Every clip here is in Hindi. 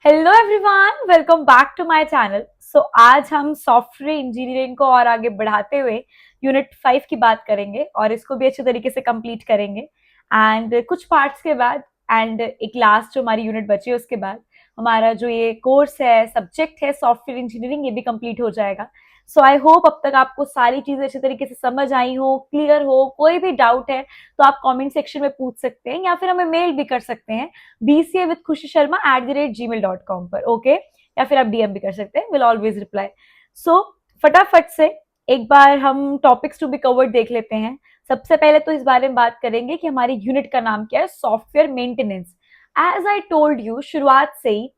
Hello everyone, welcome back to my channel. आज हम सॉफ्टवेयर इंजीनियरिंग को और आगे बढ़ाते हुए यूनिट 5 की बात करेंगे और इसको भी अच्छे तरीके से कंप्लीट करेंगे। एंड कुछ पार्ट्स के बाद एंड एक लास्ट जो हमारी यूनिट बची है उसके बाद हमारा जो ये कोर्स है, सब्जेक्ट है सॉफ्टवेयर इंजीनियरिंग, ये भी कंप्लीट हो जाएगा। आई होप अब तक आपको सारी चीजें अच्छे तरीके से समझ आई हो, क्लियर हो। कोई भी डाउट है तो आप कमेंट सेक्शन में पूछ सकते हैं या फिर हमें मेल भी कर सकते हैं bca@khushishsharma@gmail.com पर। ओके, या फिर आप डीएम भी कर सकते हैं, विल ऑलवेज रिप्लाई। फटाफट से एक बार हम टॉपिक्स टू बी कवर्ड देख लेते हैं। सबसे पहले तो इस बारे में बात करेंगे कि हमारी यूनिट का नाम क्या है, software maintenance. As I told you शुरुआत से ही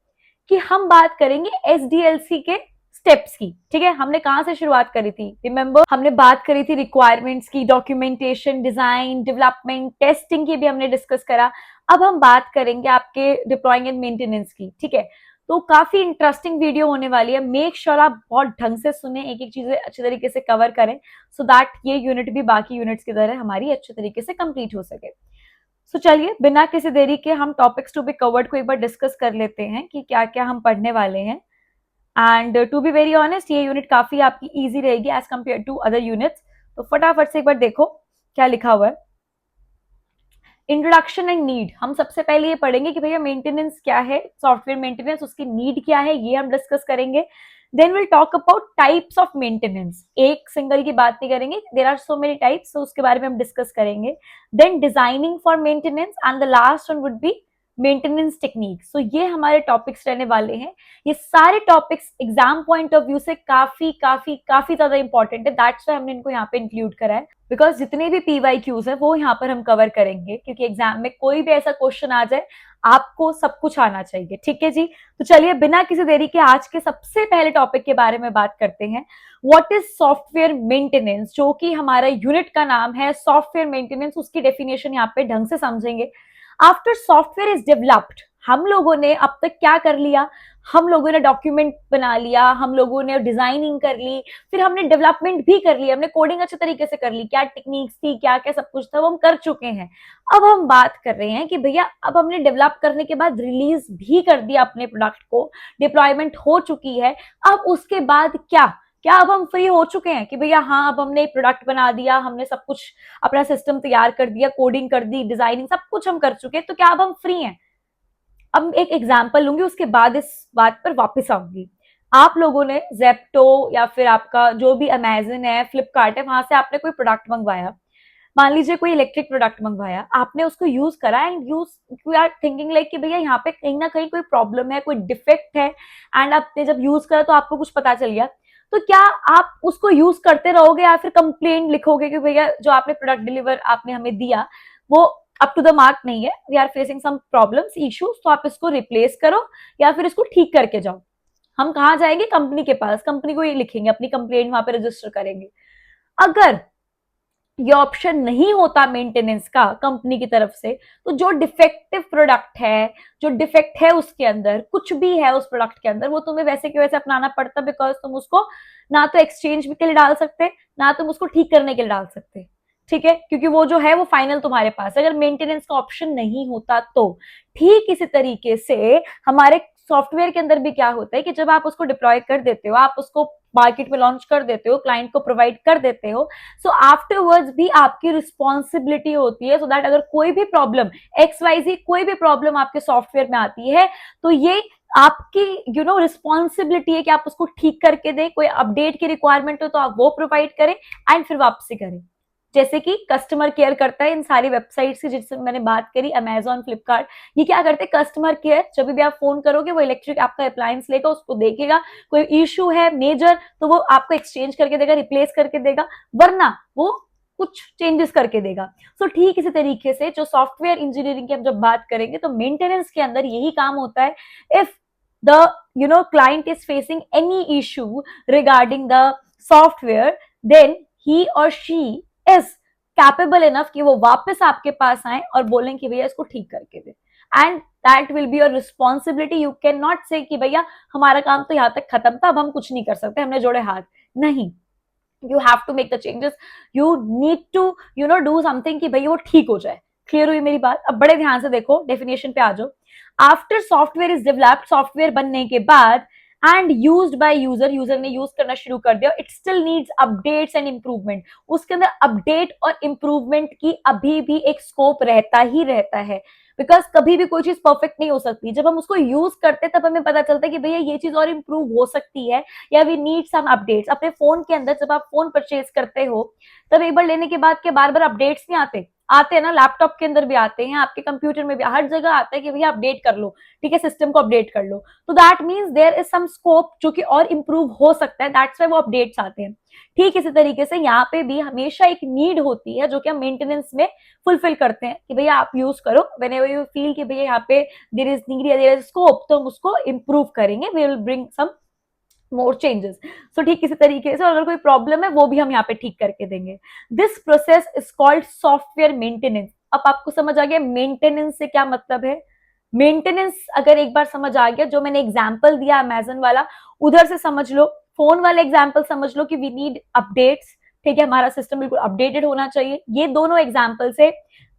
कि हम बात करेंगे एसडीएलसी के स्टेप्स की। ठीक है, हमने कहां से शुरुआत करी थी? रिमेंबर, हमने बात करी थी रिक्वायरमेंट्स की, डॉक्यूमेंटेशन, डिजाइन, डेवलपमेंट, टेस्टिंग की भी हमने डिस्कस करा। अब हम बात करेंगे आपके डिप्लॉइंग एंड मेंटेनेंस की। ठीक है, तो काफी इंटरेस्टिंग वीडियो होने वाली है। मेक श्योर आप बहुत ढंग से सुने, एक एक चीजें अच्छे तरीके से कवर करें सो दैट ये यूनिट भी बाकी यूनिट्स की तरह हमारी अच्छे तरीके से कंप्लीट हो सके। चलिए बिना किसी देरी के हम टॉपिक्स टू बी कवर्ड को एक बार डिस्कस कर लेते हैं कि क्या क्या हम पढ़ने वाले हैं। And to be very honest, ये यूनिट काफी आपकी इजी रहेगी as compare to other units. तो फटाफट से एक बार देखो क्या लिखा हुआ है। इंट्रोडक्शन एंड नीड, हम सबसे पहले ये पढ़ेंगे कि भैया मेंटेनेंस क्या है, सॉफ्टवेयर मेंटेनेंस, उसकी नीड क्या है, ये हम डिस्कस करेंगे। Then will talk about types of maintenance, एक सिंगल की बात नहीं करेंगे, there are so many types, तो उसके बारे में हम डिस्कस करेंगे। Then designing for maintenance and the last one would be maintenance technique. So ये हमारे टॉपिक्स रहने वाले हैं। ये सारे topics exam point of view से काफी काफी काफी ज्यादा इंपॉर्टेंट है, दैट्स व्हाई हमने इनको यहाँ पे इंक्लूड करा है। बिकॉज जितने भी पीवाईक्यूज है वो यहाँ पर हम कवर करेंगे, क्योंकि एग्जाम में कोई भी ऐसा क्वेश्चन आ जाए आपको सब कुछ आना चाहिए। ठीक है जी, तो चलिए बिना किसी देरी के आज के सबसे पहले टॉपिक के बारे में बात करते हैं। व्हाट इज सॉफ्टवेयर मेंटेनेंस, जो कि हमारा यूनिट का नाम है सॉफ्टवेयर मेंटेनेंस, उसकी डेफिनेशन यहाँ पे ढंग से समझेंगे। आफ्टर सॉफ्टवेयर इज डेवलप्ड, हम लोगों ने अब तक क्या कर लिया? हम लोगों ने डॉक्यूमेंट बना लिया, हम लोगों ने डिजाइनिंग कर ली, फिर हमने डेवलपमेंट भी कर ली, हमने कोडिंग अच्छे तरीके से कर ली, क्या टेक्निक्स थी, क्या क्या सब कुछ था वो हम कर चुके हैं। अब हम बात कर रहे हैं कि भैया अब हमने डेवलप करने के बाद रिलीज भी कर दिया अपने प्रोडक्ट को, डिप्लॉयमेंट हो चुकी है। अब उसके बाद क्या क्या अब हम फ्री हो चुके हैं कि भैया हाँ अब हमने प्रोडक्ट बना दिया, हमने सब कुछ अपना सिस्टम तैयार कर दिया, कोडिंग कर दी, डिजाइनिंग सब कुछ हम कर चुके हैं, तो क्या अब हम फ्री हैं? अब एक एग्जाम्पल लूंगी, उसके बाद इस बात पर वापस आऊंगी। आप लोगों ने जेप्टो या फिर आपका जो भी अमेजन है, फ्लिपकार्ट है, वहां से आपने कोई प्रोडक्ट मंगवाया, मान लीजिए कोई इलेक्ट्रिक प्रोडक्ट मंगवाया, आपने उसको यूज करा and you are thinking like कि भैया यहाँ पे कहीं ना कहीं कोई प्रॉब्लम है, कोई डिफेक्ट है, एंड आपने जब यूज करा तो आपको कुछ पता चल गया, तो क्या आप उसको यूज करते रहोगे या फिर कंप्लेंट लिखोगे कि भैया जो आपने प्रोडक्ट डिलीवर आपने हमें दिया वो अप टू द मार्क नहीं है, we are facing some problems, issues, तो आप इसको रिप्लेस करो या फिर इसको ठीक करके जाओ। हम कहाँ जाएंगे? कंपनी के पास, कंपनी को ये लिखेंगे, अपनी कंप्लेंट वहां पे रजिस्टर करेंगे। अगर ये ऑप्शन नहीं होता मेंटेनेंस का कंपनी की तरफ से, तो जो डिफेक्टिव प्रोडक्ट है, जो डिफेक्ट है उसके अंदर, कुछ भी है उस प्रोडक्ट के अंदर, वो तुम्हें वैसे के वैसे अपनाना पड़ता, बिकॉज तुम उसको ना तो एक्सचेंज के लिए डाल सकते, ना तुम उसको ठीक करने के लिए डाल सकते। ठीक है, क्योंकि वो जो है वो फाइनल तुम्हारे पास, अगर मेंटेनेंस का ऑप्शन नहीं होता तो। ठीक इसी तरीके से हमारे सॉफ्टवेयर के अंदर भी क्या होता है कि जब आप उसको डिप्लॉय कर देते हो, आप उसको मार्केट में लॉन्च कर देते हो, क्लाइंट को प्रोवाइड कर देते हो, सो आफ्टरवर्ड्स भी आपकी रिस्पॉन्सिबिलिटी होती है, सो दैट अगर कोई भी प्रॉब्लम XYZ कोई भी प्रॉब्लम आपके सॉफ्टवेयर में आती है तो ये आपकी रिस्पॉन्सिबिलिटी है कि आप उसको ठीक करके दें। कोई अपडेट की रिक्वायरमेंट हो तो आप वो प्रोवाइड करें एंड फिर वापसी करें, जैसे कि कस्टमर केयर करता है इन सारी वेबसाइट्स की जिससे मैंने बात करी, अमेजॉन, फ्लिपकार्ट, ये क्या करते हैं? कस्टमर केयर, जब भी आप फोन करोगे वो इलेक्ट्रिक आपका अप्लायंस लेगा, उसको देखेगा, कोई इश्यू है मेजर तो वो आपको एक्सचेंज करके देगा, रिप्लेस करके देगा, वरना वो कुछ चेंजेस करके देगा। सो ठीक इसी तरीके से जो सॉफ्टवेयर इंजीनियरिंग की हम जब बात करेंगे तो मेंटेनेंस के अंदर यही काम होता है। If the client is facing any issue regarding the software, then he or she is capable enough कि वो वापस आपके पास आए और बोलें कि भैया इसको ठीक करके दे, and that will be your responsibility. You can not say कि भैया हमारा काम तो यहाँ तक खत्म था, अब हम कुछ नहीं कर सकते, हमने जोड़े हाथ। नहीं, you have to make the changes, you need to do something कि भैया वो ठीक हो जाए। क्लियर हुई मेरी बात? अब बड़े ध्यान से देखो, डेफिनेशन पे आ जाओ। After software is developed, software बनने के बाद and used by user, user ने यूज करना शुरू कर दिया, it still needs updates and improvement, उसके अंदर अपडेट और इंप्रूवमेंट की अभी भी एक स्कोप रहता ही रहता है, बिकॉज कभी भी कोई चीज परफेक्ट नहीं हो सकती। जब हम उसको यूज करते हैं तब हमें पता चलता है कि भैया ये चीज और इंप्रूव हो सकती है, या वी नीड सम अपडेट्स। अपने फोन के अंदर जब आप फोन परचेज करते हो तब एक बार लेने के बाद के बार बार अपडेट्स नहीं आते, आते हैं ना, लैपटॉप के अंदर भी आते हैं, आपके कंप्यूटर में भी, हर जगह आता है कि भैया अपडेट कर लो, ठीक है, सिस्टम को अपडेट कर लो। तो that means there is some scope जो कि और इंप्रूव हो सकता है, दैट्स वाई वो अपडेट्स आते हैं। ठीक इसी तरीके से यहाँ पे भी हमेशा एक नीड होती है जो कि हम मेंटेनेंस में फुलफिल करते हैं कि भैया आप यूज करो, व्हेनेवर यू फील कि भैया यहाँ पे देयर इज नीड या देयर इज स्कोप, तो हम उसको इंप्रूव करेंगे, we will bring some more changes. So ठीक इसी तरीके से अगर कोई प्रॉब्लम है वो भी हम यहाँ पे ठीक करके देंगे। This process is called software maintenance. अब आपको समझ आ गया मेंटेनेंस से क्या मतलब है। मेंटेनेंस अगर एक बार समझ आ गया, जो मैंने एग्जाम्पल दिया अमेजन वाला, उधर से समझ लो, फोन वाला एग्जाम्पल समझ लो कि वी नीड अपडेट्स, ठीक है, हमारा सिस्टम बिल्कुल अपडेटेड होना चाहिए। ये दोनों एग्जाम्पल से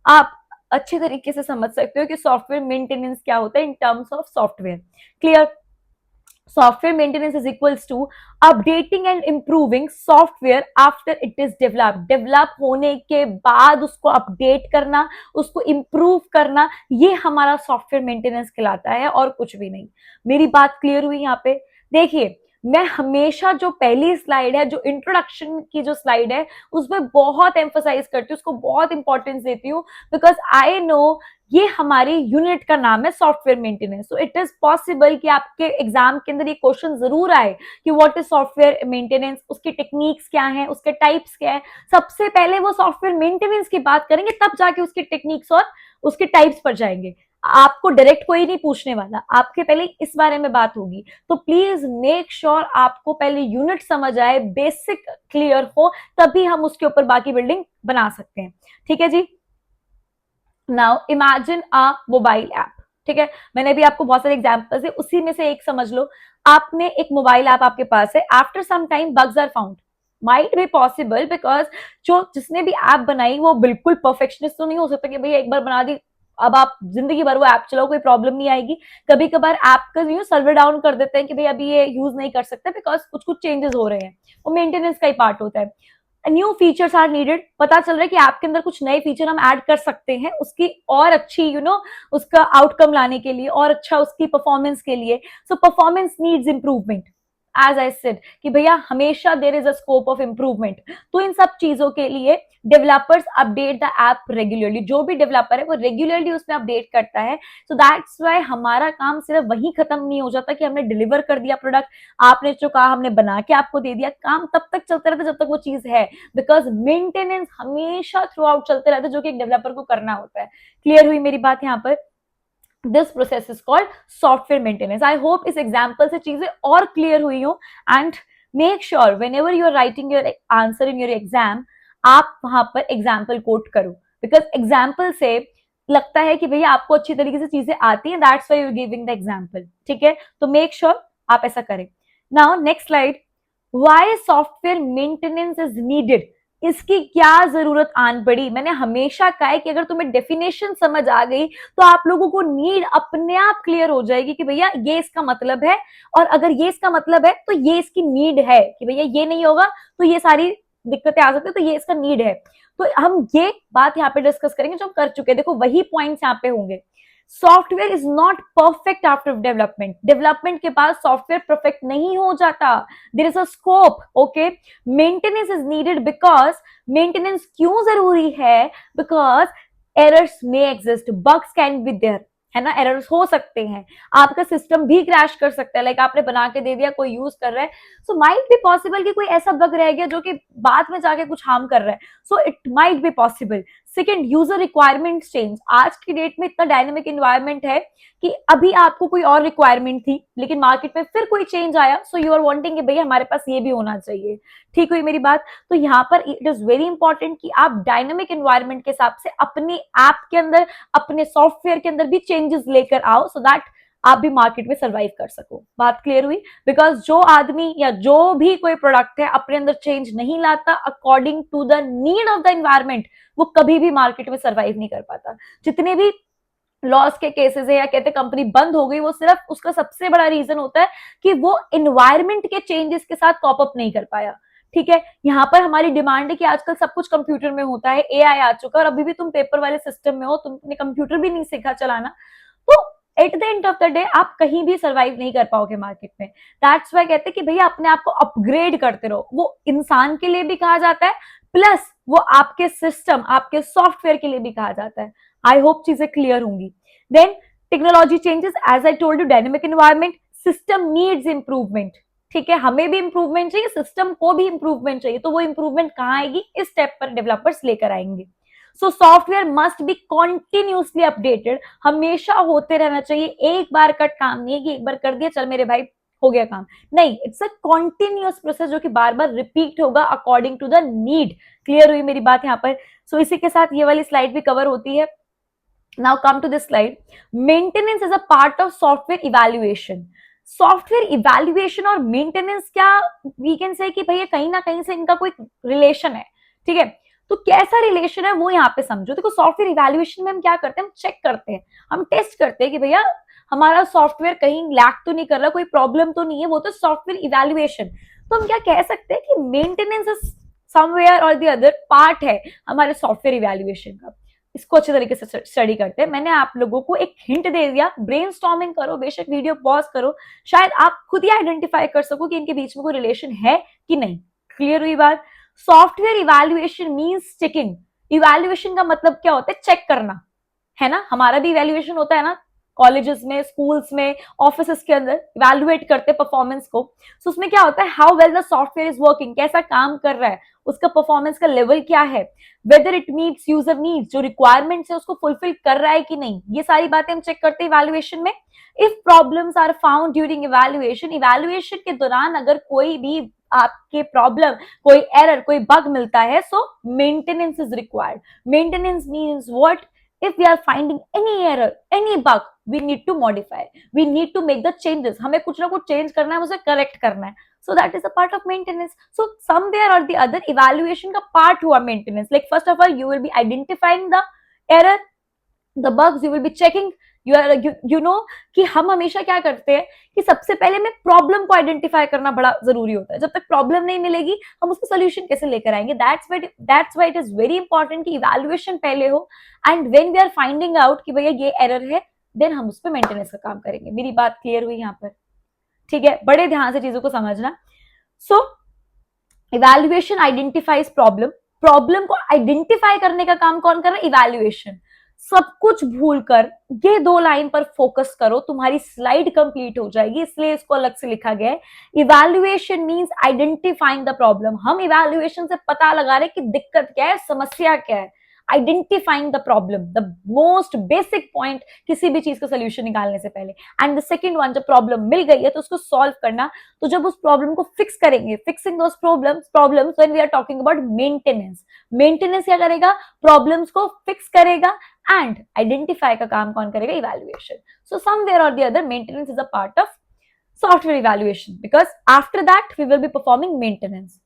आप अच्छे तरीके से समझ सकते हो कि सॉफ्टवेयर मेंटेनेंस क्या होता है in terms of software. Clear? software maintenance is equals to updating and improving software after it is developed। Develop होने के बाद उसको अपडेट करना, उसको इम्प्रूव करना, ये हमारा सॉफ्टवेयर मेंटेनेंस कहलाता है और कुछ भी नहीं। मेरी बात क्लियर हुई यहाँ पे? देखिए, मैं हमेशा जो पहली स्लाइड है, जो इंट्रोडक्शन की जो स्लाइड है, उसमें बहुत एम्फोसाइज करती हूँ, उसको बहुत इंपॉर्टेंस देती हूँ, बिकॉज आई नो ये हमारी यूनिट का नाम है software maintenance. So it is possible कि आपके एग्जाम के अंदर ये क्वेश्चन जरूर आए कि व्हाट इज सॉफ्टवेयर मेंटेनेंस, उसकी टेक्निक्स क्या हैं, उसके टाइप्स क्या है। सबसे पहले वो सॉफ्टवेयर मेंटेनेंस की बात करेंगे, तब जाके उसके टेक्निक्स और उसके टाइप्स पर जाएंगे। आपको डायरेक्ट कोई नहीं पूछने वाला, आपके पहले इस बारे में बात होगी। तो प्लीज मेक श्योर आपको पहले यूनिट समझ आए, बेसिक क्लियर हो, तभी हम उसके ऊपर बाकी बिल्डिंग बना सकते हैं। ठीक है जी। Now imagine a mobile app, ठीक है, मैंने भी आपको बहुत सारे एग्जांपल्स है, उसी में से एक समझ लो। आपने एक मोबाइल ऐप आपके पास है, after some time bugs are found, might be possible because जो जिसने भी ऐप बनाई वो बिल्कुल परफेक्शनिस्ट तो नहीं हो सकता कि भैया एक बार बना दी अब आप जिंदगी भर वो ऐप चलाओ कोई प्रॉब्लम नहीं आएगी। कभी कभार ऐप का यूं सर्वर डाउन कर देते हैं कि भाई अभी ये यूज नहीं कर सकते बिकॉज कुछ कुछ चेंजेस हो रहे हैं, वो मेंटेनेंस का ही पार्ट होता है। न्यू फीचर्स आर नीडेड, पता चल रहा है कि ऐप के अंदर कुछ नए फीचर हम ऐड कर सकते हैं उसकी और अच्छी उसका आउटकम लाने के लिए और अच्छा उसकी परफॉर्मेंस के लिए। So performance needs improvement, as I said कि भैया हमेशा there is a scope of improvement. तो इन सब चीजों के लिए developers update the app regularly, जो भी डेवलपर है वो रेगुलरली उसमें अपडेट करता है। सो दैट्स वाई हमारा काम सिर्फ वही खत्म नहीं हो जाता कि हमने डिलीवर कर दिया प्रोडक्ट, आपने जो कहा हमने बना के आपको दे दिया, काम तब तक चलते रहता जब तक वो चीज है, बिकॉज मेंटेनेंस हमेशा थ्रू आउट चलते रहता है जो कि एक डेवलपर को करना होता है। क्लियर हुई मेरी बात यहाँ पर? This process is called software maintenance. I hope इस example से चीजें और clear हुई हो। And make sure whenever you are writing your answer in your exam, आप वहां पर example quote करो, because example से लगता है कि भैया आपको अच्छी तरीके से चीजें आती हैं, that's why you're giving the example। ठीक है, तो make sure आप ऐसा करें। Now next slide, why software maintenance is needed? इसकी क्या जरूरत आन पड़ी? मैंने हमेशा कहा है कि अगर तुम्हें डेफिनेशन समझ आ गई तो आप लोगों को नीड अपने आप क्लियर हो जाएगी कि भैया ये इसका मतलब है, और अगर ये इसका मतलब है तो ये इसकी नीड है कि भैया ये नहीं होगा तो ये सारी दिक्कतें आ सकती है, तो ये इसका नीड है। तो हम ये बात यहाँ पे डिस्कस करेंगे जो हम कर चुके हैं। देखो वही पॉइंट्स यहाँ पे होंगे। Software is not perfect after development, development के बाद सॉफ्टवेयर परफेक्ट नहीं हो जाता, there is a scope. Okay, maintenance is needed, because maintenance क्यों जरूरी है? Because errors may exist, bugs can be there, है ना, एरर्स हो सकते हैं, आपका सिस्टम भी क्रैश कर सकता है, लाइक आपने बना के दे दिया, कोई यूज कर रहा है, सो माइट बी पॉसिबल कि कोई ऐसा बग रह गया जो कि बाद में जाके कुछ हार्म कर रहा है, so it might be possible. Second, user requirement change. आज की डेट में इतना डायनेमिक इन्वायरमेंट है कि अभी आपको कोई और रिक्वायरमेंट थी लेकिन मार्केट में फिर कोई चेंज आया, सो यू आर वांटिंग कि भैया हमारे पास ये भी होना चाहिए। ठीक हुई मेरी बात? तो यहाँ पर इट इज वेरी इंपॉर्टेंट कि आप डायनेमिक इन्वायरमेंट के हिसाब से अपने ऐप के अंदर, अपने सॉफ्टवेयर के अंदर भी चेंजेस लेकर आओ, सो दैट आप भी मार्केट में सर्वाइव कर सको। बात क्लियर हुई? बिकॉज जो आदमी या जो भी कोई प्रोडक्ट है अपने अंदर चेंज नहीं लाता according to the need of the environment, वो कभी भी मार्केट में सर्वाइव नहीं कर पाता। जितने भी लॉस के केसेस है या कहते कंपनी बंद हो गई, वो सिर्फ उसका सबसे बड़ा रीजन होता है कि वो एनवायरमेंट के चेंजेस के साथ कॉप अप नहीं कर पाया। ठीक है, यहाँ पर हमारी डिमांड है कि आजकल सब कुछ कंप्यूटर में होता है, एआई आ चुका है और अभी भी तुम पेपर वाले सिस्टम में हो, तुमने कंप्यूटर भी नहीं सीखा चलाना, तो at the end of the day आप कहीं भी सर्वाइव नहीं कर पाओगे मार्केट में। दैट्स वाई कहते हैं कि भैया अपने आप को अपग्रेड करते रहो। वो इंसान के लिए भी कहा जाता है, प्लस वो आपके सिस्टम, आपके सॉफ्टवेयर के लिए भी कहा जाता है। आई होप चीजें क्लियर होंगी। Then technology changes, as I told you, dynamic environment, system needs improvement. ठीक है, हमें भी इंप्रूवमेंट चाहिए, सिस्टम को भी इंप्रूवमेंट चाहिए, तो वो इंप्रूवमेंट कहाँ आएगी? इस स्टेप पर डेवलपर्स लेकर आएंगे। So software must be continuously updated, हमेशा होते रहना चाहिए। एक बार कट काम नहीं है कि एक बार कर दिया चल मेरे भाई हो गया काम, नहीं, इट्स अ कॉन्टिन्यूअस प्रोसेस जो कि बार बार रिपीट होगा according to the need. Clear हुई मेरी बात यहाँ पर? सो इसी के साथ ये वाली स्लाइड भी कवर होती है। Now come to this slide, maintenance is a part of software evaluation. Software evaluation और मेंटेनेंस क्या वी कैन से कि भैया कहीं ना कहीं से इनका कोई रिलेशन है। ठीक है, तो कैसा रिलेशन है वो यहाँ पे समझो। देखो सॉफ्टवेयर इवैल्यूएशन में हम क्या करते हैं, हम चेक करते हैं, हम टेस्ट करते हैं कि भैया हमारा सॉफ्टवेयर कहीं लैक तो नहीं कर रहा, कोई प्रॉब्लम तो नहीं है, वो तो सॉफ्टवेयर इवैल्यूएशन। तो हम क्या कह सकते हैं कि मेंटेनेंस इज समवेयर और द अदर पार्ट है हमारे सॉफ्टवेयर इवैल्यूएशन का। इसको अच्छे तरीके से स्टडी करते हैं। मैंने आप लोगों को एक हिंट दे दिया, ब्रेनस्टॉर्मिंग करो, बेशक वीडियो पॉज करो, शायद आप खुद ही आइडेंटिफाई कर सको कि इनके बीच में कोई रिलेशन है कि नहीं। क्लियर हुई बात? Software evaluation means checking. Evaluation का मतलब क्या होता है? चेक करना, है ना? हमारा भी इवैल्यूएशन होता है ना, कॉलेजेस में, स्कूल्स में, ऑफिस के अंदर इवैल्यूएट करते परफॉर्मेंस को। सो उसमें क्या होता है, how well the software is working, कैसा काम कर रहा है, उसका परफॉर्मेंस का लेवल क्या है, whether it meets user needs, जो रिक्वायरमेंट्स है उसको फुलफिल कर रहा है कि नहीं, ये सारी बातें हम चेक करते हैं इवैल्यूएशन में। If problems are found during evaluation, evaluation के दौरान अगर कोई भी आपके प्रॉब्लम, कोई एरर, कोई बग मिलता है, so maintenance is required. Maintenance means what? if we are finding any error, any bug, we need to modify, we need to make the changes, हमें कुछ ना कुछ चेंज करना है, उसे करेक्ट करना है। so that is a part of maintenance. so somewhere or the other evaluation का part हुआ maintenance. like first of all you will be identifying the error, the bugs, you will be checking, you know कि हम हमेशा क्या करते हैं कि सबसे पहले में प्रॉब्लम को आइडेंटिफाई करना बड़ा जरूरी होता है। जब तक प्रॉब्लम नहीं मिलेगी हम उसको सोल्यूशन कैसे लेकर आएंगे? That's why it is very important कि इवैल्यूएशन पहले हो, and when we are finding out कि भैया ये एरर है, देन हम उस पर मेंटेनेंस का काम करेंगे। मेरी बात क्लियर हुई यहाँ पर? ठीक है, बड़े ध्यान से चीजों को समझना। सो इवैल्यूएशन आइडेंटिफाइज प्रॉब्लम, प्रॉब्लम को आइडेंटिफाई करने का काम कौन कर रहा है? इवैल्यूएशन। सब कुछ भूलकर ये दो लाइन पर फोकस करो, तुम्हारी स्लाइड कंप्लीट हो जाएगी, इसलिए इसको अलग से लिखा गया है। Evaluation means identifying the problem. हम इवैल्यूएशन से पता लगा रहे कि दिक्कत क्या है, समस्या क्या है। Identifying the problem, the most basic point किसी भी चीज का सोल्यूशन निकालने से पहले। एंड द सेकंड वन, जब प्रॉब्लम मिल गई है तो उसको सॉल्व करना। तो जब उस प्रॉब्लम को फिक्स करेंगे, fixing those problems when we are talking about maintenance. Maintenance क्या करेगा? प्रॉब्लम्स को फिक्स करेगा, एंड आइडेंटिफाई का काम कौन करेगा? इवैल्यूएशन। सो समवेयर और the other maintenance is a part of software evaluation, because after that we will be performing maintenance.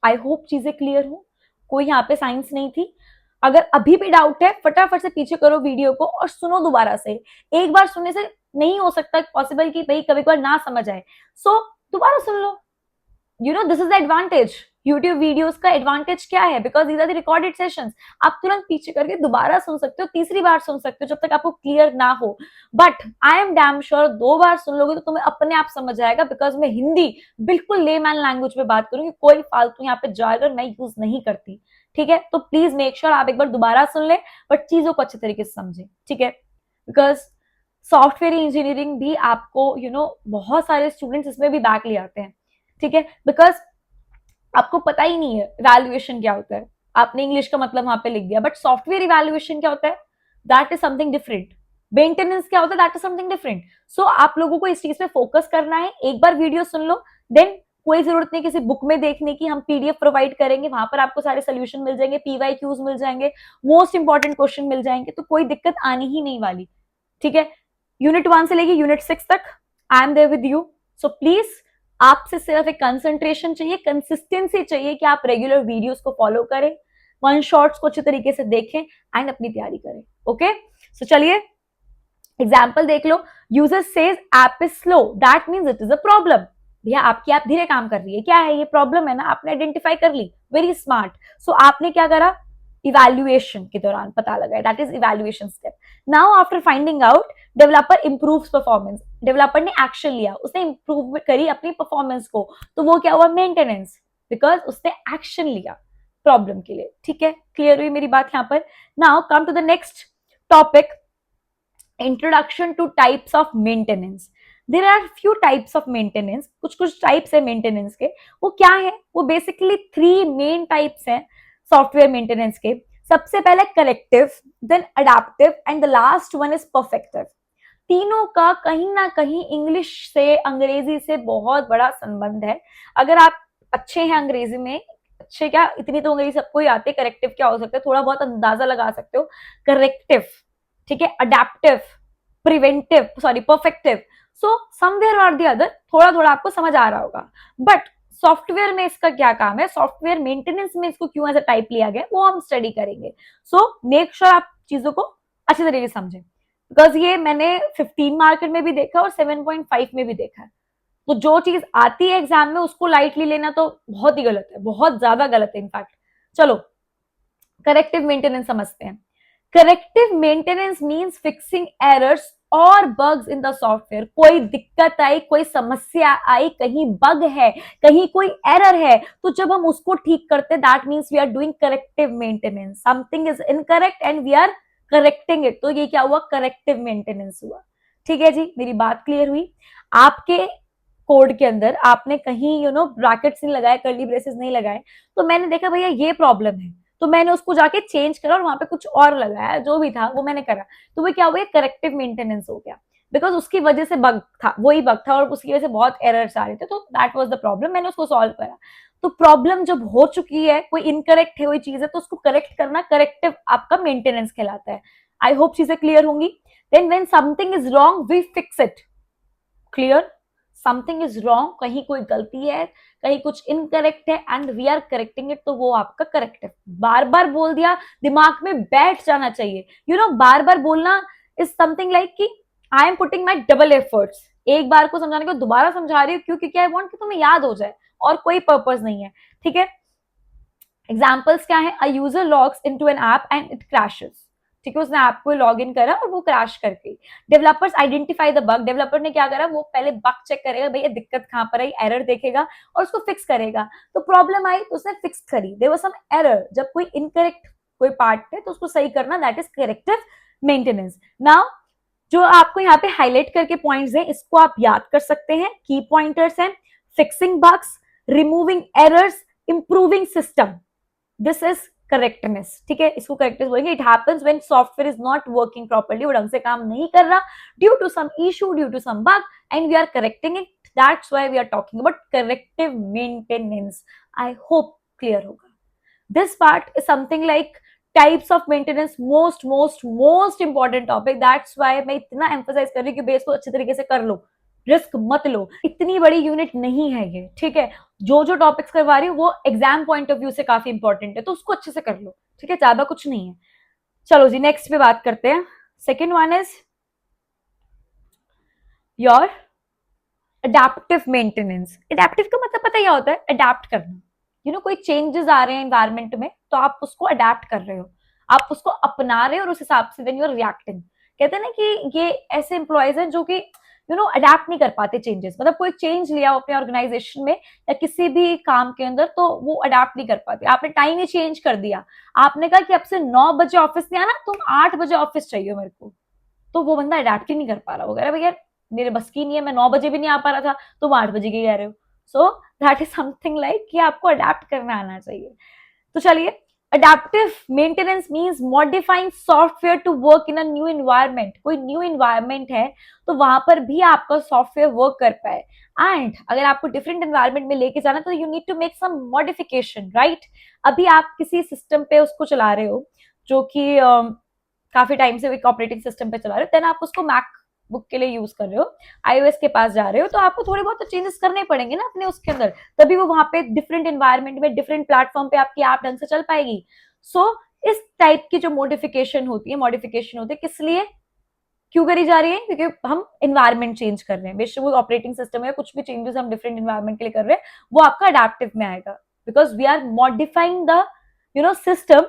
I hope चीजें क्लियर हो, कोई यहाँ पे साइंस नहीं थी। अगर अभी भी डाउट है फटाफट से पीछे करो वीडियो को और सुनो दोबारा से। एक बार सुनने से नहीं हो सकता पॉसिबल कि भाई कभी कभार ना समझ आए, सो दोबारा सुन लो। You know this is the advantage. YouTube videos का एडवांटेज क्या है? Because these are the recorded sessions. आप तुरंत पीछे करके दोबारा सुन सकते हो, तीसरी बार सुन सकते हो, जब तक आपको क्लियर ना हो। But I am damn sure 2 बार सुन लोगे तो तुम्हें अपने आप समझ आएगा, बिकॉज मैं हिंदी बिल्कुल लेमैन लैंग्वेज में बात करूंगी, कोई फालतू यहाँ पे जार्गन मैं यूज नहीं करती। ठीक है, तो प्लीज मेक श्योर आप एक बार दोबारा सुन ले, बट चीजों को अच्छे तरीके से समझे। ठीक है, बिकॉज सॉफ्टवेयर इंजीनियरिंग भी आपको बहुत सारे स्टूडेंट्स इसमें भी बैक ले आते हैं। ठीक है, बिकॉज आपको पता ही नहीं है इवैल्यूएशन क्या होता है। आपने इंग्लिश का मतलब वहां पे लिख दिया, बट सॉफ्टवेयर इवैल्यूएशन क्या होता है? That is something different. Maintenance क्या होता है? That is something different. So आप लोगों को इस चीज पे फोकस करना है। एक बार वीडियो सुन लो, देन कोई जरूरत नहीं किसी बुक में देखने की, हम पीडीएफ प्रोवाइड करेंगे, वहां पर आपको सारे सोल्यूशन मिल जाएंगे, पीवाईक्यूज मिल जाएंगे, मोस्ट इंपॉर्टेंट क्वेश्चन मिल जाएंगे, तो कोई दिक्कत आनी ही नहीं वाली। ठीक है, यूनिट 1 से लेके यूनिट 6 तक I am there with you. So please आपसे सिर्फ एक कंसंट्रेशन चाहिए, कंसिस्टेंसी चाहिए कि आप रेगुलर वीडियोस को फॉलो करें, वन शॉट्स को अच्छे तरीके से देखें एंड अपनी तैयारी करें. ओके, सो चलिए एग्जाम्पल देख लो. User says app is slow, that means it is a problem. भैया आपकी ऐप धीरे काम कर रही है, क्या है ये प्रॉब्लम है ना, आपने आइडेंटिफाई कर ली, वेरी स्मार्ट. सो आपने क्या करा, इवैल्यूएशन के दौरान पता लगा, that is evaluation step. Now after finding out, developer improves performance. Developer ने एक्शन लिया, उसने इंप्रूव करी अपनी परफॉर्मेंस को, तो वो क्या हुआ, मेंटेनेंस, बिकॉज उसने एक्शन लिया प्रॉब्लम के लिए. ठीक है, क्लियर हुई मेरी बात यहाँ पर. Now come to the next topic, introduction to types of maintenance. There are few types of maintenance, कुछ कुछ टाइप्स है मेंटेनेंस के. वो क्या है, वो बेसिकली 3 मेन टाइप्स हैं सॉफ्टवेयर मेंटेनेंस के. सबसे पहले corrective, then adaptive and the last one is perfective. तीनों का कहीं ना कहीं इंग्लिश से, अंग्रेजी से बहुत बड़ा संबंध है. अगर आप अच्छे हैं अंग्रेजी में, अच्छे क्या, इतनी तो अंग्रेजी सबको ही आती है, करेक्टिव क्या हो सकता है थोड़ा बहुत अंदाजा लगा सकते हो. करेक्टिव, ठीक है, अडेप्टिव, प्रिवेंटिव, सॉरी परफेक्टिव. सो समवेयर और द अदर थोड़ा थोड़ा आपको समझ आ रहा होगा. बट सॉफ्टवेयर में इसका क्या काम है, सॉफ्टवेयर मेंटेनेंस में इसको क्यों ऐसा टाइप लिया गया, वो हम स्टडी करेंगे. सो मेक श्योर आप चीजों को अच्छी तरीके से समझें, बिकॉज ये मैंने 15 मार्कर में भी देखा और 7.5 में भी देखा है. तो जो चीज आती है एग्जाम में उसको लाइटली लेना तो बहुत ही गलत है, बहुत ज्यादा गलत है इनफैक्ट. चलो करेक्टिव मेंटेनेंस समझते हैं. Corrective maintenance means fixing errors और बग्स इन द सॉफ्टवेयर. कोई दिक्कत आई, कोई समस्या आई, कहीं बग है, कहीं कोई एरर है, तो जब हम उसको ठीक करते हैं, that means we are doing corrective maintenance. Something is incorrect and we are correcting it, तो ये क्या हुआ, करेक्टिव मेंटेनेंस हुआ. ठीक है जी, मेरी बात क्लियर हुई. आपके कोड के अंदर आपने कहीं ब्रैकेट्स नहीं लगाए, कर्ली ब्रेसेस नहीं लगाए, तो मैंने देखा भैया ये प्रॉब्लम है, तो मैंने उसको जाके चेंज करा और वहां पे कुछ और लगाया, जो भी था वो मैंने करा, तो वो क्या हुआ, करेक्टिव मेंटेनेंस हो गया. बिकॉज उसकी वजह से बग था, वही बग था और उसकी वजह से बहुत एरर्स आ रहे थे, तो दैट वाज द प्रॉब्लम, मैंने उसको सॉल्व करा. तो प्रॉब्लम जब हो चुकी है, कोई इनकरेक्ट है कोई चीज है, तो उसको करेक्ट करना करेक्टिव आपका मेंटेनेंस कहलाता है. आई होप चीजें क्लियर होंगी. Then when something is wrong we fix it. Clear, something is wrong, कहीं कोई गलती है, कहीं कुछ इनकरेक्ट है and we are correcting it, तो वो आपका करेक्टिव. बार बार बोल दिया, दिमाग में बैठ जाना चाहिए. बार बार बोलना इज समथिंग लाइक कि I am putting my double efforts. एक बार को समझाने को दोबारा समझा रही हूँ, क्यों, क्योंकि आई वांट कि तुम्हें याद हो जाए, और कोई पर्पस नहीं है. ठीक है, एग्जाम्पल्स क्या है, a user logs into an app and it crashes. ठीक है, उसने ऐप को लॉग इन करा और वो क्रैश कर गई. Developers identify the bug. Developer ने क्या करा, वो पहले बग चेक करेगा, भैया दिक्कत कहां पर आई, एरर देखेगा और उसको फिक्स करेगा. तो प्रॉब्लम आई तो उसने फिक्स करी, देयर वाज सम एरर, जब कोई इनकरेक्ट कोई पार्ट है तो उसको सही करना, that is corrective maintenance. Now जो आपको यहाँ पे हाईलाइट करके पॉइंट्स हैं, इसको आप याद कर सकते हैं. की पॉइंटर्स हैं, fixing bugs, removing errors, improving system. This is correctness. ठीक है, इसको करेक्टनेस बोलेंगे. It happens when software is not working properly, वो ढंग से काम नहीं कर रहा, due to some issue, due to some bug, and we are correcting it. That's why we are talking about corrective maintenance. I hope clear होगा. This part is something like types of maintenance, most most most important topic. That's why मैं इतना एम्फसाइज कर रही हूँ कि बेस को अच्छे तरीके से कर लो, रिस्क मत लो. इतनी बड़ी यूनिट नहीं है ये. ठीक है, जो जो टॉपिक्स करवा रही हूँ वो एग्जाम पॉइंट ऑफ व्यू से काफी इंपॉर्टेंट है, तो उसको अच्छे से कर लो. ठीक है, ज्यादा कुछ नहीं है. चलो जी नेक्स्ट पे बात करते हैं. Second one is your adaptive maintenance. Adaptive का मतलब पता क्या होता है, अडेप्ट करना. कोई चेंजेस आ रहे हैं एनवायरमेंट में, तो आप उसको अडेप्ट कर रहे हो, आप उसको अपना रहे हो, और उस हिसाब से देन यू आर रिएक्टिंग. कहते हैं ना कि ये ऐसे एम्प्लॉयज हैं जो कि अडेप्ट नहीं कर पाते चेंजेस. मतलब कोई चेंज लिया हो अपने ऑर्गेनाइजेशन में या किसी भी काम के अंदर, तो वो अडेप्ट नहीं कर पाते. आपने टाइम ही चेंज कर दिया, आपने कहा कि अब से 9 बजे ऑफिस नहीं आना, तुम 8 बजे ऑफिस चाहिए मेरे को, तो वो बंदा अडेप्ट ही नहीं कर पा रहा होगा. भैया मेरे बस की नहीं है, मैं 9 बजे भी नहीं आ पा रहा था, तुम 8 बजे की कह रहे हो. So that is something like कि आपको अडेप्ट करना आना चाहिए. तो चलिए, adaptive maintenance means modifying software to work in a new environment. कोई न्यू एनवायरनमेंट है तो वहां पर भी आपका सॉफ्टवेयर वर्क कर पाए. एंड अगर आपको डिफरेंट एनवायरनमेंट में लेके जाना, तो you need to make some modification, right. अभी आप किसी सिस्टम पे उसको चला रहे हो जो कि काफी टाइम से एक ऑपरेटिंग सिस्टम पे चला रहे हो, देन आप उसको मैक बुक के लिए यूज कर रहे हो, iOS के पास जा रहे हो, तो आपको थोड़े बहुत तो चेंजेस करने पड़ेंगे ना अपने उसके अंदर, तभी वो वहां पे डिफरेंट एनवायरमेंट में डिफरेंट प्लेटफॉर्म पे आपकी ऐप ढंग से चल पाएगी। सो इस टाइप की जो मॉडिफिकेशन होती है किस लिए क्यों करी जा रही है, क्योंकि हम इन्वायरमेंट चेंज कर रहे हैं, बेशक वो ऑपरेटिंग सिस्टम है, कुछ भी चेंजेस हम डिफरेंट इन्वायरमेंट के लिए कर रहे हैं, वो आपका अडेप्टिव में आएगा, because we are modifying the system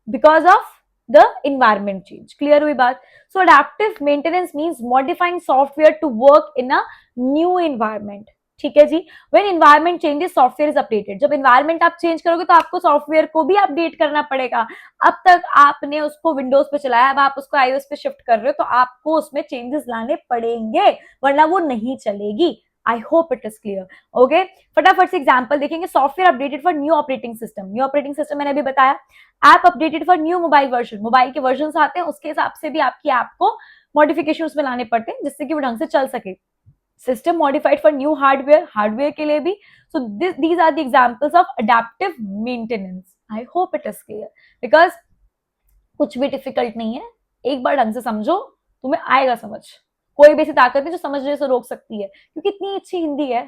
because of the environment change। Clear हुई बात? So adaptive maintenance means modifying software to work in a new environment. ठीक है जी। When environment changes software is updated, जब एनवायरमेंट आप चेंज करोगे तो आपको सॉफ्टवेयर को भी अपडेट करना पड़ेगा। अब तक आपने उसको विंडोज पे चलाया, अब आप उसको iOS पे शिफ्ट कर रहे हो, तो आपको उसमें चेंजेस लाने पड़ेंगे, वरना वो नहीं चलेगी। आई hope it is clear. Okay, फटाफट से एग्जांपल देखेंगे। Software updated for new operating system, new operating system मैंने अभी बताया। App updated for new mobile version, mobile के वर्जन आते हैं, उसके हिसाब से भी आपकी ऐप को मॉडिफिकेशन उसमें लाने पड़ते हैं जिससे कि वो ढंग से चल सके। System modified for new hardware, hardware के लिए भी। So these are the examples of adaptive maintenance. I hope it is clear, because कुछ भी डिफिकल्ट नहीं है, एक बार ढंग से समझो, तुम्हें आएगा समझ। कोई भी ऐसी ताकत नहीं जो समझने से रोक सकती है, क्योंकि इतनी अच्छी हिंदी है।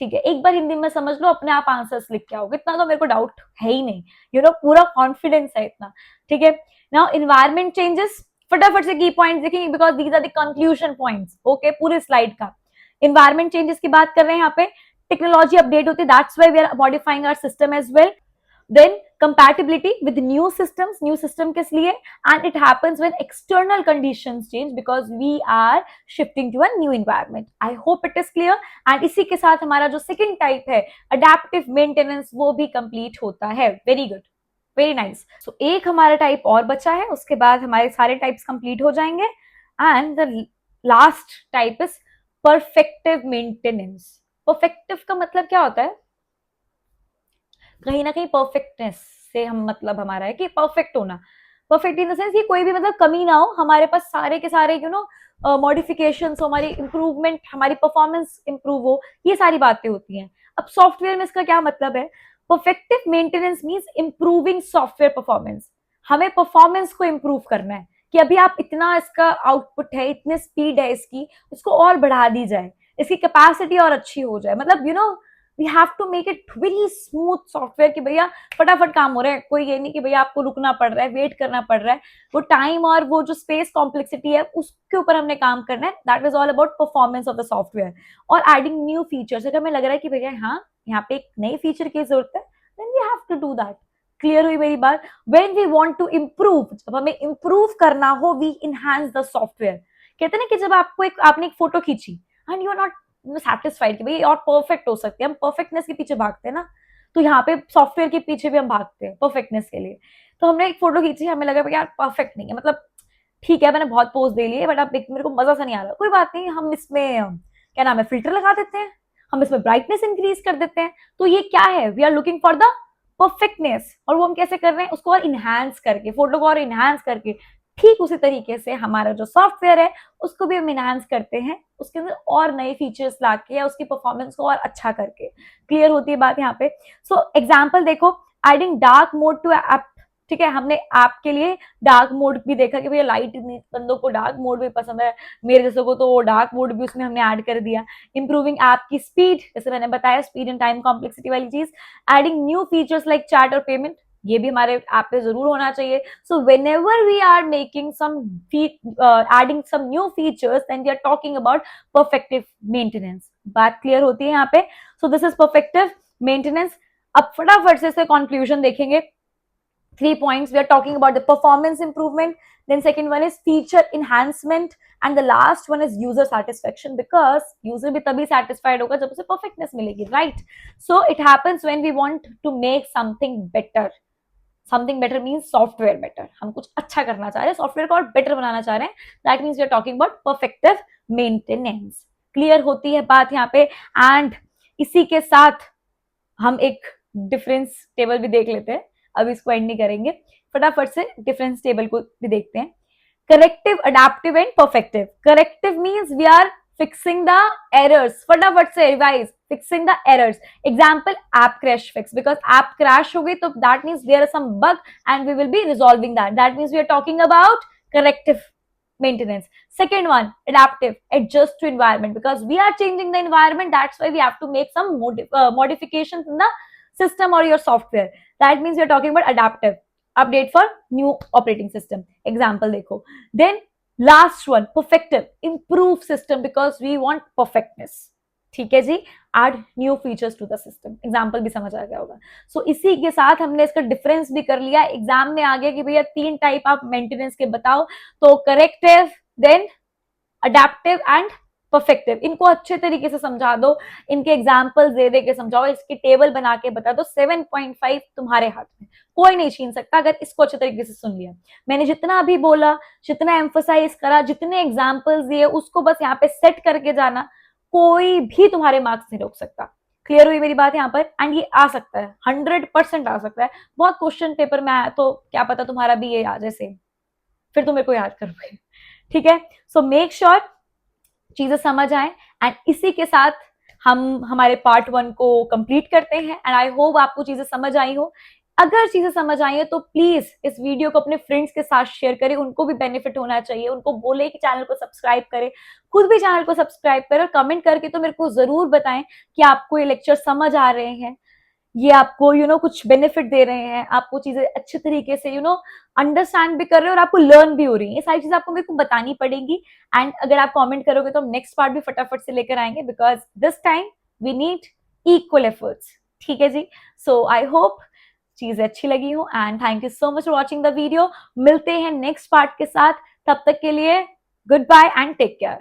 ठीक है, एक बार हिंदी में समझ लो, अपने आप आंसर्स लिख के आओगे, इतना तो मेरे को डाउट है ही नहीं, पूरा कॉन्फिडेंस है इतना। ठीक है, नाउ एनवायरमेंट चेंजेस, फटाफट से की पॉइंट्स देखेंगे because these are the conclusion points. Okay, पूरे स्लाइड का एनवायरमेंट चेंजेस की बात कर रहे हैं यहाँ पे। टेक्नोलॉजी अपडेट होती है, that's why we are modifying our system as well. Then compatibility with new systems, new system किस लिए, and it happens when external conditions change because we are shifting to a new environment। I hope it is clear। and इसी के साथ हमारा जो second type है adaptive maintenance, वो भी complete होता है। very good, very nice। so एक हमारा type और बचा है, उसके बाद हमारे सारे types complete हो जाएंगे। and the last type is perfective maintenance। perfective का मतलब क्या होता है? कहीं ना कहीं परफेक्टनेस से हम मतलब हमारा है कि परफेक्ट होना, परफेक्ट इन द सेंस कि कोई भी मतलब कमी ना हो, हमारे पास सारे के सारे मॉडिफिकेशंस हो, हमारी इंप्रूवमेंट, हमारी परफॉर्मेंस इंप्रूव हो, ये सारी बातें होती हैं। अब सॉफ्टवेयर में इसका क्या मतलब है? Perfective maintenance means improving software performance. हमें परफॉर्मेंस को इंप्रूव करना है कि अभी आप इतना इसका आउटपुट है, इतने स्पीड है इसकी, उसको और बढ़ा दी जाए, इसकी कैपेसिटी और अच्छी हो जाए। मतलब we have to make it very smooth software कि भैया फटाफट काम हो रहा है, कोई ये नहीं कि भैया आपको रुकना पड़ रहा है, वेट करना पड़ रहा है। वो टाइम और वो जो स्पेस कॉम्प्लेक्सिटी है उसके ऊपर हमने काम करना है। That is all about performance of the software और एडिंग न्यू फीचर्स। अगर हमें लग रहा है कि भैया हाँ यहाँ पे एक नई फीचर की जरूरत है, then we have to do that. Clear हुई मेरी बात? When we want to improve, जब हमें इम्प्रूव करना हो, वी इनहैंस द सॉफ्टवेयर। कहते हैं ना कि जब आपने एक फोटो खींची and you are not satisfied कि भाई और परफेक्ट हो सकती है, हम परफेक्टनेस के पीछे भागते हैं ना, तो यहाँ पे सॉफ्टवेयर के पीछे भी हम भागते हैं परफेक्टनेस के लिए। तो हमने एक फोटो खींची, हमें लगा यार परफेक्ट नहीं है, मतलब ठीक है मैंने बहुत पोज दे लिए बट अब मेरे को मजा सा नहीं आ रहा, कोई बात नहीं, हम इसमें क्या नाम है फिल्टर लगा देते हैं, हम इसमें ब्राइटनेस इंक्रीज कर देते हैं। तो ये क्या है? We are looking for the perfectness. और वो हम कैसे कर रहे हैं? उसको और इनहैंस करके, फोटो को और इनहैंस करके। ठीक उसी तरीके से हमारा जो सॉफ्टवेयर है उसको भी हम इनहैंस करते हैं, उसके अंदर और नए फीचर्स लाके या उसकी परफॉर्मेंस को और अच्छा करके। क्लियर होती है बात यहाँ पे? सो एग्जांपल देखो, adding dark mode to app. ठीक है, हमने ऐप के लिए डार्क मोड भी देखा कि भैया लाइट बंदों को डार्क मोड भी पसंद है, मेरे जैसे को तो डार्क मोड भी उसमें हमने ऐड कर दिया। इंप्रूविंग ऐप की स्पीड, जैसे मैंने बताया स्पीड एंड टाइम कॉम्प्लेक्सिटी वाली चीज। Adding new features like chat और पेमेंट, ये भी हमारे ऐप पे जरूर होना चाहिए। So whenever we are making some adding some new features then we are talking about perfective maintenance. बात क्लियर होती है यहाँ पे? So this is perfective maintenance. अब फटाफट से इससे कंक्लूजन देखेंगे। 3 points we are talking about: the performance improvement, then second one is feature enhancement, and the last one is user satisfaction, because user भी तभी satisfied होगा जब उसे perfectness मिलेगी, right? So it happens when we want to make something better. Something better means software better. हम कुछ अच्छा करना चाह रहे हैं, सॉफ्टवेयर को और बेटर बनाना चाह रहे हैं, that means we are talking about perfective maintenance. Clear होती है बात यहाँ पे? एंड इसी के साथ हम एक डिफरेंस टेबल भी देख लेते हैं, अब इसको एंड नहीं करेंगे, फटाफट से डिफरेंस टेबल को भी देखते हैं। Corrective, adaptive and perfective. Corrective means we are fixing the errors, फटाफट से revise, fixing the errors. Example app crash fix, because app crash हो गई तो that means there are some bug and we will be resolving that, that means we are talking about corrective maintenance. Second one, adaptive, adjust to environment, because we are changing the environment, that's why we have to make some modifications in the system or your software. That means we are talking about adaptive, update for new operating system. Example देखो. Then last one, perfective, improve system because we want perfectness. ठीक है जी, add new features to the system. Example भी समझ आ गया होगा. सो इसी के साथ हमने इसका डिफरेंस भी कर लिया. एग्जाम में आ गया कि भैया 3 टाइप आप मेंटेनेंस के बताओ, तो corrective, then adaptive and perfective. इनको अच्छे तरीके से समझा दो, इनके एग्जाम्पल्स दे दे के समझाओ, इसकी टेबल बना के बता दो. 7.5 तुम्हारे हाथ में, कोई नहीं छीन सकता अगर इसको अच्छे तरीके से सुन लिया. मैंने जितना अभी बोला, जितना एम्फोसाइज करा, जितने एग्जाम्पल्स दिए, उसको बस यहाँ पे सेट करके जाना. कोई भी तुम्हारे मार्क्स नहीं रोक सकता. क्लियर हुई मेरी बात यहाँ पर? एंड ये आ सकता है, 100% आ सकता है. बहुत क्वेश्चन पेपर में आया तो क्या पता तुम्हारा भी ये आ जाए सेम, फिर तुम मेरे को याद करोगे. ठीक है, सो मेक श्योर चीजें समझ आए. एंड इसी के साथ हम हमारे पार्ट 1 को कंप्लीट करते हैं. एंड आई होप आपको चीजें समझ आई हो. अगर चीजें समझ आई है तो प्लीज इस वीडियो को अपने फ्रेंड्स के साथ शेयर करें, उनको भी बेनिफिट होना चाहिए. उनको बोले कि चैनल को सब्सक्राइब करें, खुद भी चैनल को सब्सक्राइब करें, और कमेंट करके तो मेरे को जरूर बताएं कि आपको ये लेक्चर समझ आ रहे हैं, ये आपको कुछ बेनिफिट दे रहे हैं, आपको चीजें अच्छे तरीके से अंडरस्टैंड भी कर रहे हैं और आपको लर्न भी हो रही है. ये सारी चीजें आपको मेरे को बतानी पड़ेगी. एंड अगर आप कमेंट करोगे तो हम नेक्स्ट पार्ट भी फटाफट से लेकर आएंगे, because this time we need equal efforts. ठीक है जी, सो आई होप चीजें अच्छी लगी हो. And thank you so much for watching the video. मिलते हैं नेक्स्ट पार्ट के साथ, तब तक के लिए good bye and take care.